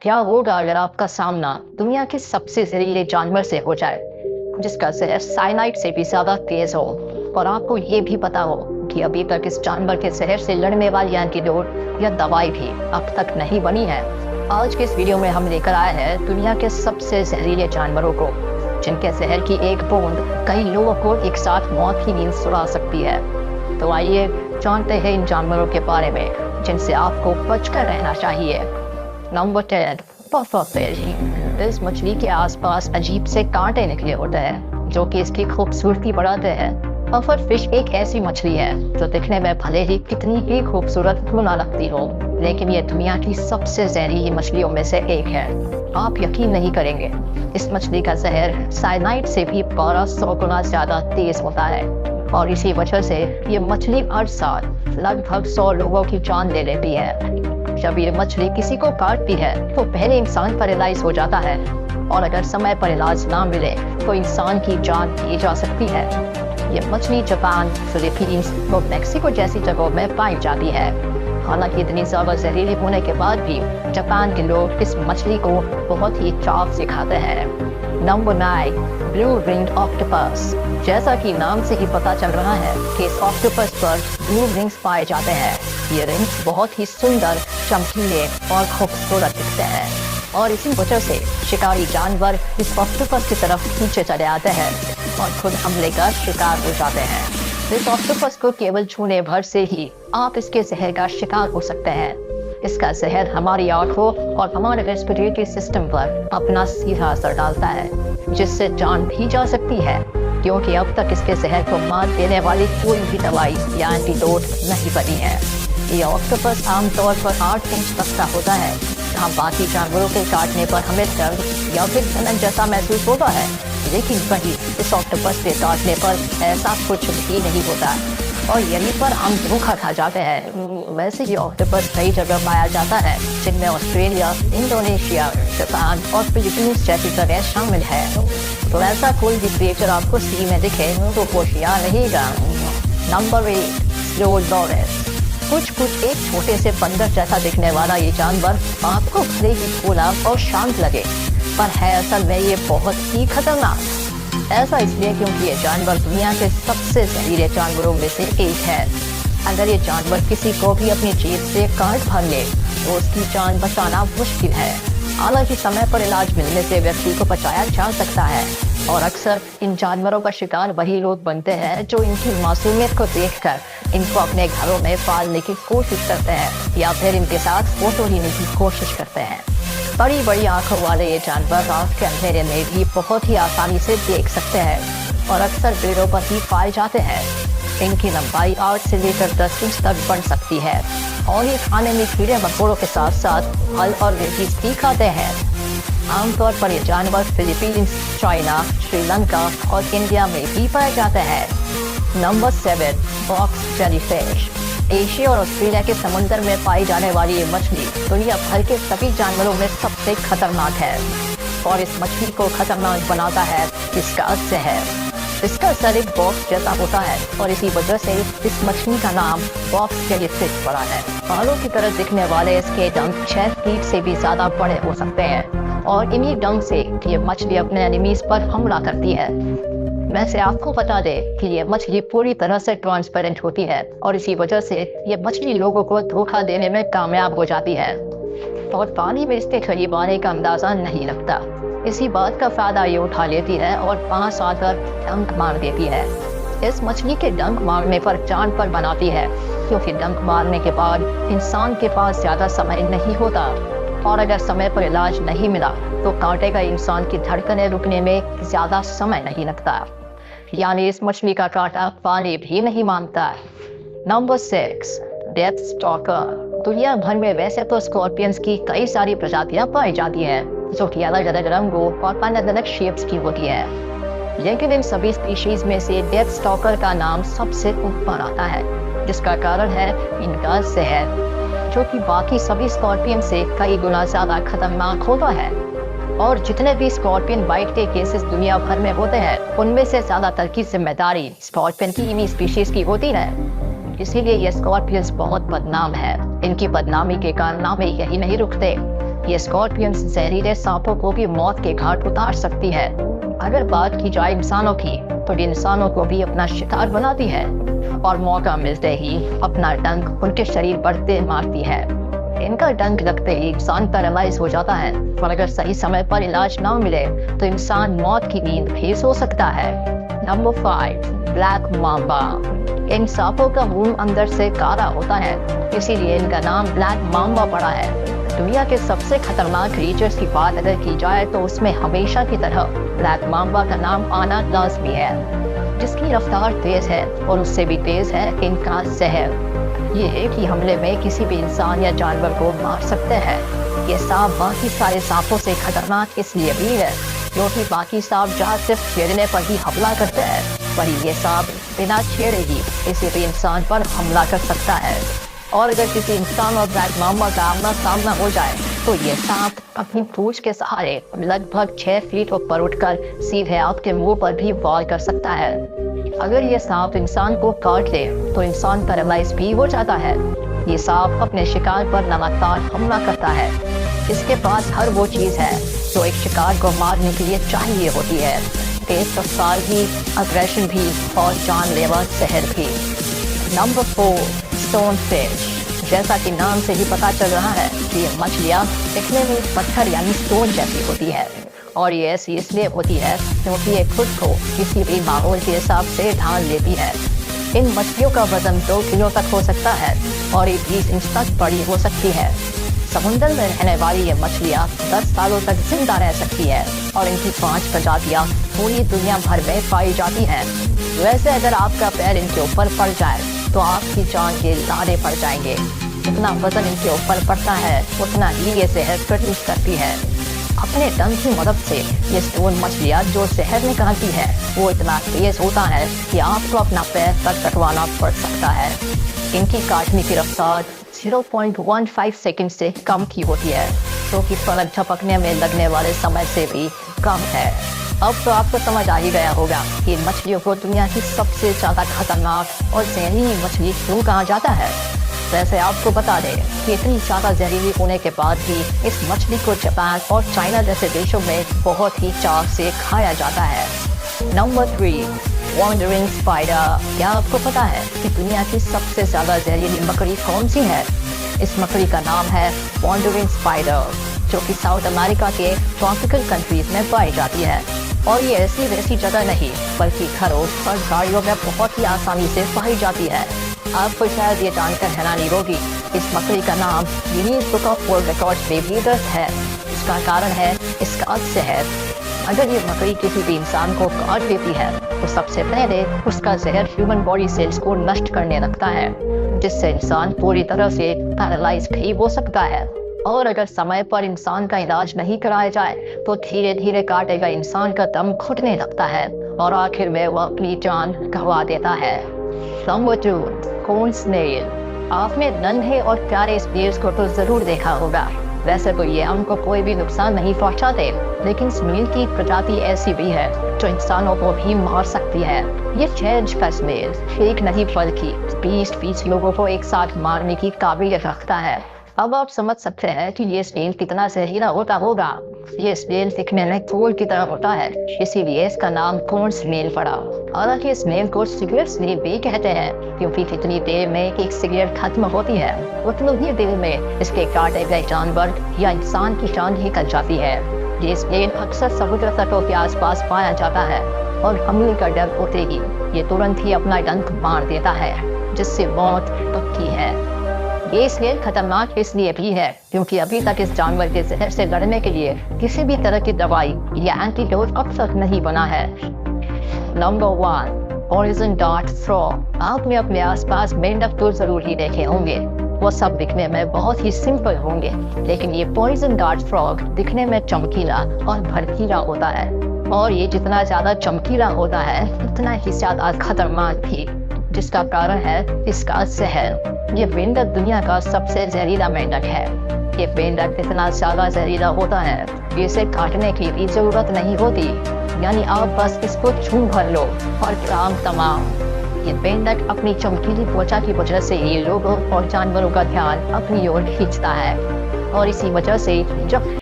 क्या होगा अगर आपका सामना दुनिया के सबसे जहरीले जानवर से हो जाए, जिसका जहर साइनाइड से भी ज्यादा तेज हो, और आपको ये भी पता हो कि अभी तक इस जानवर के जहर से लड़ने वाली एंटीडोट या दवाई भी अब तक नहीं बनी है। आज के इस वीडियो में हम लेकर आए हैं दुनिया के सबसे जहरीले जानवरों को, जिनके जहर की एक बूंद कई लोगों को एक साथ मौत की नींद सुला सकती है। तो आइए जानते हैं इन जानवरों के बारे में जिनसे आपको बचकर रहना चाहिए। Number 10, puffer fish. इस मछली के आसपास अजीब से कांटे निकले होते हैं जो कि इसकी खूबसूरती बढ़ाते हैं। पफर फिश एक ऐसी मछली है जो दिखने में भले ही कितनी भी खूबसूरत क्यों ना लगती हो, लेकिन ये दुनिया की सबसे जहरीली मछलियों में से एक है। आप यकीन नहीं करेंगे, इस मछली का जहर साइनाइड से भी 1200 गुना ज्यादा तेज होता है, और इसी वजह से ये मछली हर साल लगभग 100 लोगों की जान ले लेती है। जब ये मछली किसी को काटती है तो पहले इंसान पैरालाइज हो जाता है, और अगर समय पर इलाज ना मिले तो इंसान की जान ली जा सकती है। ये मछली जापान, फिलीपींस और मेक्सिको जैसी जगहों में पाई जाती है। हालांकि इतनी ज्यादा जहरीली होने के बाद भी जापान के लोग इस मछली को बहुत ही चाव से खाते हैं। Number 9, blue ringed octopus. जैसा कि नाम से ही पता चल रहा है कि इस ऑक्टोपस पर ब्लू रिंग्स पाए जाते हैं। ये रिंग्स बहुत ही सुंदर, चमकीले और खूबसूरत दिखते हैं, और इसी वजह से शिकारी जानवर इस ऑक्टोपस की तरफ पीछे चले आते हैं और खुद हमले का शिकार हो जाते हैं। इस ऑक्टोपस को केवल छूने भर से ही आप इसके जहर का शिकार हो सकते हैं। इसका जहर हमारी आंखों और हमारे रेस्पिरेटरी सिस्टम पर अपना सीधा असर डालता है, जिससे जान भी जा सकती है, क्योंकि अब तक इसके जहर को मार देने वाली कोई भी दवाई या एंटीडोट नहीं बनी है। ये ऑक्टोपस आमतौर पर 8 इंच तक का होता है, जहाँ बाकी जानवरों के काटने पर हमें दर्द या फिर जलन जैसा महसूस होता है, लेकिन वहीं इस ऑक्टोपस के काटने पर ऐसा कुछ भी नहीं होता, और यहीं पर हम धोखा खा जाते हैं। वैसे ये ऑक्टोपस कई जगह पाया जाता है, जिनमें ऑस्ट्रेलिया, इंडोनेशिया, जापान और फिलीपींस जैसी जगह शामिल है। तो ऐसा कोई भी क्रिएचर आपको सी में दिखे तो होशियार रहेगा। नंबर 8, स्लोडोरस। कुछ एक छोटे से बंदर जैसा दिखने वाला ये जानवर आपको भले ही भोला और शांत लगे, पर है असल में ये बहुत ही खतरनाक। ऐसा इसलिए क्योंकि ये जानवर दुनिया के सबसे जहरीले जानवरों में से एक है। अगर ये जानवर किसी को भी अपनी जीभ से काट भर ले तो उसकी जान बचाना मुश्किल है। हालांकि समय पर इलाज मिलने से व्यक्ति को बचाया जा सकता है, और अक्सर इन जानवरों का शिकार वही लोग बनते हैं जो इनकी मासूमियत को देखकर इनको अपने घरों में पालने की कोशिश करते हैं, या फिर इनके साथ फोटो लेने की कोशिश करते हैं। बड़ी बड़ी आंखों वाले ये जानवर रात के अंधेरे में भी बहुत ही आसानी से देख सकते हैं, और अक्सर पेड़ों पर ही पाए जाते हैं। इनकी लंबाई 8 से लेकर 10 इंच तक बढ़ सकती है, और ये खाने में कीड़े मकोड़ों के साथ साथ फल और वेजीज भी खाते हैं। आमतौर पर ये जानवर फिलीपींस, चाइना, श्रीलंका और इंडिया में भी पाए जाते हैं। Number 7, box jellyfish. एशिया और ऑस्ट्रेलिया के समुद्र में पाई जाने वाली ये मछली दुनिया भर के सभी जानवरों में सबसे खतरनाक है, और इस मछली को खतरनाक बनाता है इसका जहर। इसका शरीर बॉक्स जैसा होता है, और इसी वजह से इस मछली का नाम बॉक्स जेलीफिश पड़ा है। बालों की तरह दिखने वाले इसके डंक 6 फीट से भी ज्यादा बड़े हो सकते हैं, और इन्हीं डंक से ये मछली अपने एनिमीज पर हमला करती है। वैसे आपको बता दें कि ये मछली पूरी तरह से ट्रांसपेरेंट होती है, और इसी वजह से ये मछली लोगों को धोखा देने में कामयाब हो जाती है, और पानी में इसके करीब आने का अंदाजा नहीं लगता। इसी बात का फायदा ये उठा लेती है और पास आकर डंक मार देती है। इस मछली के डंक मारने पर जान पर बनाती है, क्योंकि डंक मारने के बाद इंसान के पास ज्यादा समय नहीं होता, और अगर समय पर इलाज नहीं मिला तो कांटे का इंसान की धड़कनें रुकने में ज्यादा समय नहीं लगता, यानी इस मछली का कांटा पानी भी नहीं मानता। Number 6, death stalker. दुनिया भर में वैसे तो स्कॉर्पियंस की कई सारी प्रजातियां पाई जाती हैं, जो कि अलग अलग रंगों और अलग अलग शेप्स की होती है, लेकिन इन सभी स्पीशीज में से डेथ स्टॉकर का नाम सबसे ऊपर आता है, जिसका कारण है इनका जहर, जो कि बाकी सभी स्कॉर्पियन से कई गुना ज्यादा खतरनाक होता है। और जितने भी स्कॉर्पियन बाइट के केसेस दुनिया भर में होते हैं, उनमें से ज्यादातर की जिम्मेदारी स्कॉर्पियन की इन्हीं स्पीशीज की होती है। इसीलिए ये स्कॉर्पियंस बहुत बदनाम है। इनकी बदनामी के कारनामे यही नहीं रुकते। ये स्कॉर्पियंस जहरीले सांपों को भी मौत के घाट उतार सकती है। अगर बात की जाए इंसानों की, तो ये इंसानों को भी अपना शिकार बनाती है और मौका मिलते ही अपना डंक उनके शरीर पर दे मारती है। इनका डंक लगते ही इंसान पैरालाइज हो जाता है और अगर सही समय पर इलाज ना मिले तो इंसान मौत की नींद भी सो सकता है। Number 5, black Mamba. इन सांपों का मुंह अंदर से काला होता है, इसीलिए इनका नाम ब्लैक मांबा पड़ा है। दुनिया के सबसे खतरनाक क्रीचर्स की बात अगर की जाए तो उसमें हमेशा की तरह ब्लैक मांबा का नाम आना लाजमी है, जिसकी रफ्तार तेज है और उससे भी तेज है इनका जहर। ये एक ही हमले में किसी भी इंसान या जानवर को मार सकते हैं। ये सांप बाकी सारे सांपों से खतरनाक इसलिए भी है क्योंकि बाकी सांप जहाँ सिर्फ छेड़ने पर ही हमला करते हैं, वही ये सांप बिना छेड़े ही किसी भी इंसान पर हमला कर सकता है। और अगर किसी इंसान और ब्लैक मांबा का आमना सामना हो जाए तो ये सांप अपनी पूंछ के सहारे लगभग 6 फीट ऊपर उठकर सीधे आपके मुंह पर भी वार कर सकता है। अगर ये सांप इंसान को काट ले तो इंसान पैरालाइज भी हो जाता है। ये सांप अपने शिकार पर लगातार हमला करता है। इसके पास हर वो चीज है जो एक शिकार को मारने के लिए चाहिए होती है, तेज रफ्तार भी, अग्रेशन भी और जानलेवा जहर भी। Number 4, stone fish. जैसा कि नाम से ही पता चल रहा है कि ये मछलियाँ दिखने में पत्थर यानी स्टोन जैसी होती है और ये ऐसी इसलिए होती है क्योंकि ये खुद को किसी भी माहौल के हिसाब से ढाल लेती है। इन मछलियों का वजन 2 किलो तक हो सकता है और ये 20 इंच तक बड़ी हो सकती है। समुद्र में रहने वाली ये मछलियाँ 10 सालों तक जिंदा रह सकती है और इनकी 5 प्रजातियाँ पूरी दुनिया भर में पाई जाती हैं। वैसे अगर आपका पैर इनके ऊपर पड़ जाए तो आपकी जान के लारे पड़ जाएंगे। जितना वजन इनके ऊपर पड़ता है उतना ही ये जहर प्रोड्यूस करती है। अपने डंक की मदद से ये स्टोन मछलियाँ जो जहर निकालती है वो इतना तेज होता है कि आपको अपना पैर तक कटवाना पड़ सकता है। इनकी काटने की रफ्तार 0.15 सेकंड से कम की होती है, जो कि पलक झपकने में लगने वाले समय से भी कम है। अब तो आपको समझ आ ही गया होगा कि मछलियों को दुनिया की सबसे ज़्यादा खतरनाक और जहरीली मछली क्यों कहा जाता है। वैसे आपको बता दें कि इतनी ज़्यादा जहरीली होने के बाद भी इस मछली को जापान और चाइना जैसे देशों में बहुत ही चाव से खाया जाता है। Number 3, wandering spider. क्या आपको पता है कि दुनिया की सबसे ज़्यादा जहरीली मकड़ी कौन सी है? इस मकड़ी का नाम है वॉन्डरिंग स्पाइडर, जो कि साउथ अमेरिका के ट्रॉपिकल कंट्रीज में पाई जाती है। और ये ऐसी वैसी जगह नहीं बल्कि घरों और गाड़ियों में बहुत ही आसानी से पाई जाती है। आपको शायद ये जानकर हैरानी होगी, इस मकड़ी का नाम Guinness book of world records में भी दर्ज है। इसका कारण है इसका जहर। अगर ये मकड़ी किसी भी इंसान को काट लेती है तो सबसे पहले उसका जहर ह्यूमन बॉडी सेल्स को नष्ट करने लगता है, जिससे इंसान पूरी तरह से पैरालाइज भी हो सकता है। और अगर समय पर इंसान का इलाज नहीं कराया जाए तो धीरे धीरे काटेगा इंसान का दम घुटने लगता है और आखिर में वह अपनी जान गंवा देता है। Number 2, corn snail. आपने नन्हे और प्यारे स्नेल्स को तो जरूर देखा होगा। वैसे तो ये हमको कोई भी नुकसान नहीं पहुंचाते, लेकिन स्नेल की प्रजाति ऐसी भी है जो इंसानों को भी मार सकती है। ये 6 इंच का स्नेल एक नहीं बल्कि 20 लोगों को एक साथ मारने की काबिलियत रखता है। अब आप समझ सकते हैं कि ये स्नेल कितना जहरीला होगा। ये स्नेल दिखने में कोल की तरह होता है, इसीलिए इसका नाम कॉर्न स्नेल पड़ा। हालांकि स्नेल को सिगरेट स्नेल भी कहते हैं क्योंकि जितनी देर में एक सिगरेट खत्म होती है उतनी ही देर में इसके काटे गए जानवर या इंसान की जान निकल जाती है। ये स्नेल अक्सर समुद्र तटों के आसपास पाया जाता है और हमले का डर होते ही ये तुरंत ही अपना डंक मार देता है, जिससे मौत पक्की है। ये स्नेल खतरनाक इसलिए भी है क्योंकि अभी तक इस जानवर के जहर से लड़ने के लिए किसी भी तरह की दवाई या एंटीडोट अब तक नहीं बना है। Number 1, poison dart frog. आपने अपने आसपास मेंढक तो जरूर ही देखे होंगे। वो सब दिखने में बहुत ही सिंपल होंगे, लेकिन ये पॉइजन डार्ट फ्रॉग दिखने में चमकीला और भड़कीला होता है। और ये जितना ज्यादा चमकीला होता है उतना ही ज्यादा खतरनाक भी, जिसका कारण है इसका जहर। ये मेंढक दुनिया का सबसे जहरीला मेंढक है। ये मेंढक इतना ज्यादा जहरीला होता है कि इसे काटने की भी जरूरत नहीं होती, यानी आप बस इसको छू भर लो और काम तमाम। ये मेंढक अपनी चमकीली त्वचा की वजह से ये लोगों और जानवरों का ध्यान अपनी ओर खींचता है और इसी वजह से जब